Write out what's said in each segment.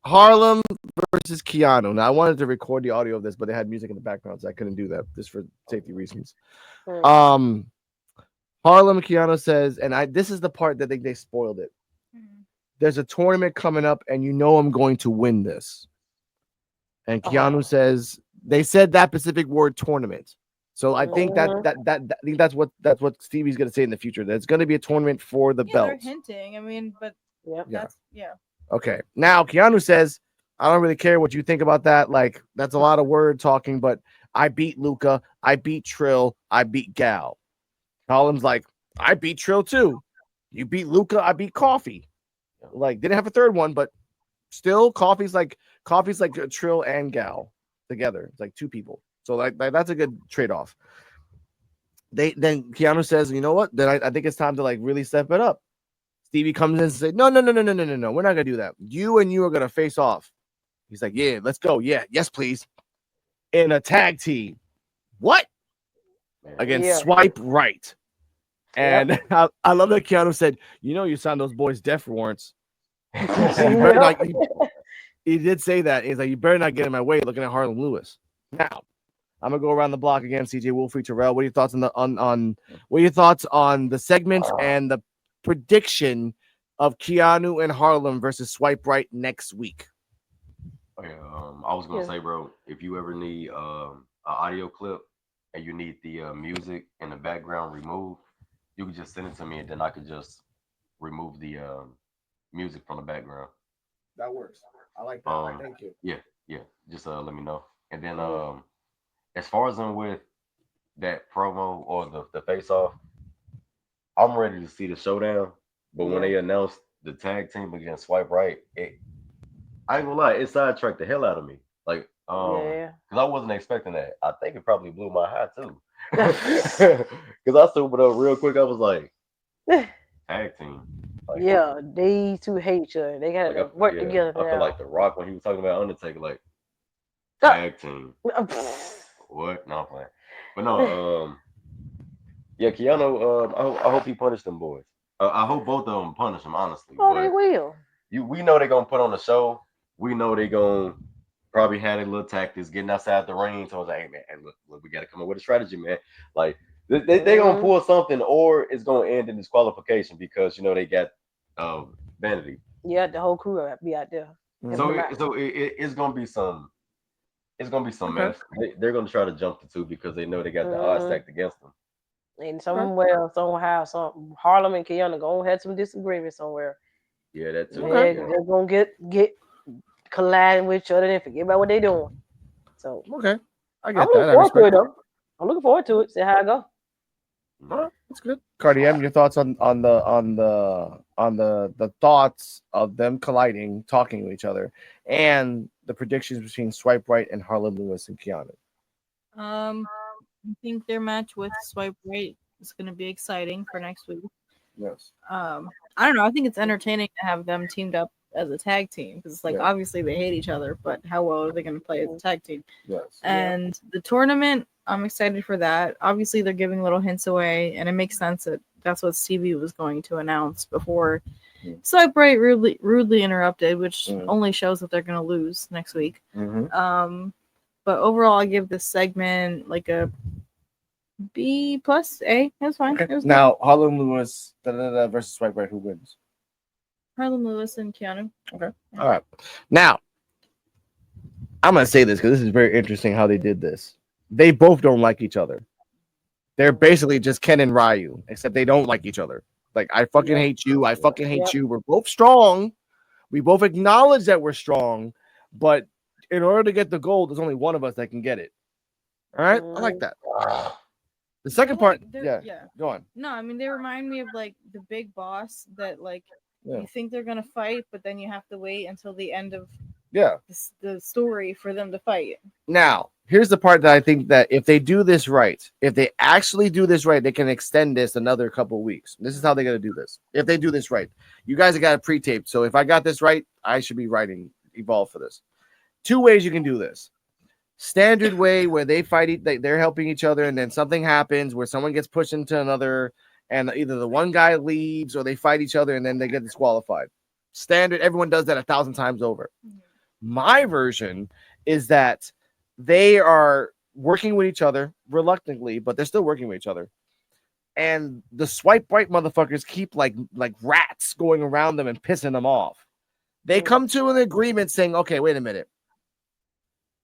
Harlem versus Keanu. Now I wanted to record the audio of this, but they had music in the background, so I couldn't do that just for safety reasons. Harlem Keanu says, and this is the part that they spoiled it. There's a tournament coming up, and you know I'm going to win this. And Keanu says they said that specific word tournament. So I think I think that's what Stevie's gonna say in the future. There's gonna be a tournament for the belt. They're hinting. I mean, but that's. Okay. Now Keanu says, I don't really care what you think about that. Like, that's a lot of word talking, but I beat Luca, I beat Trill, I beat Gal. Harlem's like, I beat Trill too. You beat Luca, I beat Coffee. Like, didn't have a third one, but still Coffee's like Trill and Gal together. It's like two people. So like that's a good trade-off. Then Keanu says, you know what? Then I think it's time to like really step it up. Stevie comes in and says, no. We're not gonna do that. You and you are gonna face off. He's like, yeah, let's go. Yeah, yes, please. In a tag team. What? Against Swipe Right. And I love that Keanu said, you know, you signed those boys' death warrants. He did say that. He's like, you better not get in my way looking at Harlem Lewis. Now, I'm gonna go around the block again. CeeJayWolfy, Terrell. What are your thoughts on the segment and the prediction of Keanu and Harlem versus Swipe Right next week? Okay, I was gonna say, bro, if you ever need an audio clip and you need the music in the background removed, you can just send it to me, and then I could just remove the music from the background. That works. I like that. Thank you. Yeah. Just let me know. And then as far as I'm with that promo or the face off, I'm ready to see the showdown. But when they announced the tag team against Swipe Right, I ain't gonna lie, it sidetracked the hell out of me. Like, because I wasn't expecting that. I think it probably blew my high too. Because I zoomed it up real quick. I was like, tag team. Like, these two hate each other. They gotta work together. I feel like The Rock when he was talking about Undertaker, like tag team. What? No, I'm playing. But no, Keanu. I hope he punished them boys. I hope both of them punish him, honestly. Oh, they will. We know they're gonna put on the show. We know they're gonna probably have their little tactics, getting outside the ring. So I was like, hey man, look, we gotta come up with a strategy, man. Like they gonna pull something, or it's gonna end in disqualification because you know they got Vanity. Yeah, the whole crew will be out there. So it's gonna be some. It's gonna be some mess. They're gonna try to jump the two because they know they got the odds stacked against them. And somewhere, somehow, some Harlem and Keanu gonna have some disagreement somewhere. Yeah, that too. They're gonna get colliding with each other and forget about what they're doing. So I get I'm looking forward to it though. I'm looking forward to it. See how it go. That's good. Cardi M, your thoughts on the thoughts of them colliding, talking to each other, and the predictions between Swipe Right and Harlem Lewis and Keanu. I think their match with Swipe Right is going to be exciting for next week. Yes. I don't know. I think it's entertaining to have them teamed up as a tag team because it's like obviously they hate each other, but how well are they going to play as a tag team? Yes. And the tournament, I'm excited for that. Obviously, they're giving little hints away, and it makes sense that that's what Stevie was going to announce before Swipe Right rudely interrupted, which only shows that they're going to lose next week. But overall, I give this segment like a B plus A. That's fine. Okay. Now, Harlem Lewis versus Swipe Right, who wins? Harlem Lewis and Keanu. Okay. All right. Now, I'm going to say this because this is very interesting how they did this. They both don't like each other. They're basically just Ken and Ryu, except they don't like each other. Like, I fucking hate you. I fucking hate you. We're both strong. We both acknowledge that we're strong. But in order to get the gold, there's only one of us that can get it. All right? I like that. The second part, go on. No, I mean, they remind me of, like, the big boss that, like, you think they're going to fight, but then you have to wait until the end of the story for them to fight. Now, here's the part that I think that if they do this right, if they actually do this right, they can extend this another couple of weeks. This is how they're going to do this. If they do this right. You guys have got it pre-taped, so if I got this right, I should be writing Evolve for this. 2 ways you can do this. Standard way where they fight, they're helping each other, and then something happens where someone gets pushed into another, and either the one guy leaves or they fight each other, and then they get disqualified. Standard, everyone does that 1,000 times over. My version is that they are working with each other reluctantly, but they're still working with each other. And the swipe right motherfuckers keep like rats going around them and pissing them off. They come to an agreement saying, okay, wait a minute.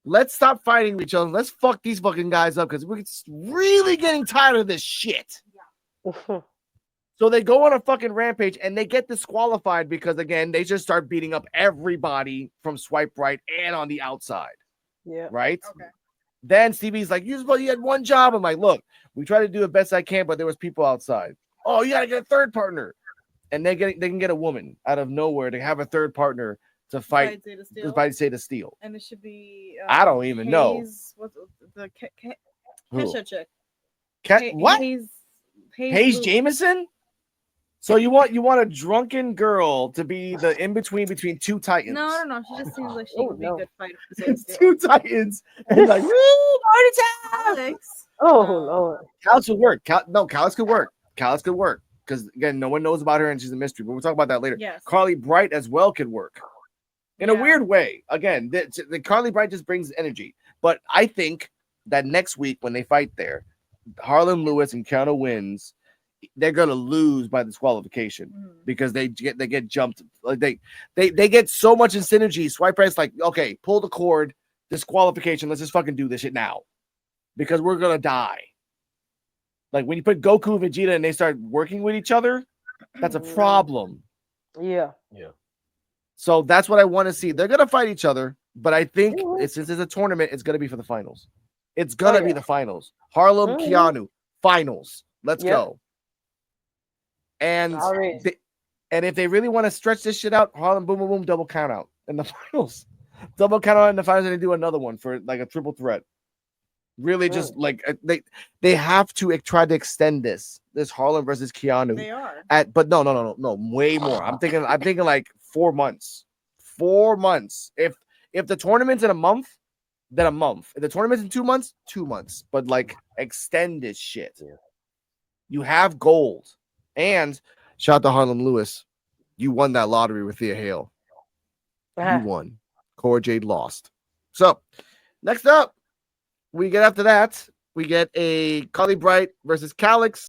Let's stop fighting each other. Let's fuck these fucking guys up because we're really getting tired of this shit. So they go on a fucking rampage and they get disqualified because, again, they just start beating up everybody from swipe right and on the outside. Yeah. Right? Okay. Then Stevie's like, you had one job. I'm like, look, we try to do the best I can, but there was people outside. Oh, you got to get a third partner. And they can get a woman out of nowhere to have a third partner to fight. Say to steal. And it should be. I don't even know. What's the Who? Kesha chick? What? Hayes Jameson? So you want a drunken girl to be the in between two titans? No. She just seems like she would be a good fighter. It's two titans and like, woo, party time! Alex. Oh Lord. Calix could work. Calix could work. Calix could work because again, no one knows about her and she's a mystery. But we'll talk about that later. Yes. Carly Bright as well could work in a weird way. Again, the Carly Bright just brings energy. But I think that next week when they fight there, Harlem Lewis and Keanu wins. They're gonna lose by disqualification because they get jumped. Like they get so much in synergy. Swipe right's like, okay, pull the cord, disqualification. Let's just fucking do this shit now because we're gonna die. Like when you put Goku, Vegeta, and they start working with each other, that's a problem. Yeah. So that's what I want to see. They're gonna fight each other, but I think since it's a tournament, it's gonna be for the finals. It's gonna be the finals. Harlem, Keanu, finals. Let's go. And if they really want to stretch this shit out, Harlem, boom, boom, boom, double count out in the finals. Double count out in the finals, and they do another one for like a triple threat. Really, just like they have to try to extend this Harlem versus Keanu. They are but no, way more. I'm thinking like 4 months. 4 months. If the tournament's in a month, then a month. If the tournament's in 2 months, 2 months. But like extend this shit. Yeah. You have gold. And shout out to Harlem Lewis. You won that lottery with Thea Hale. You won. Cora Jade lost. So next up, we get a Carly Bright versus Calix.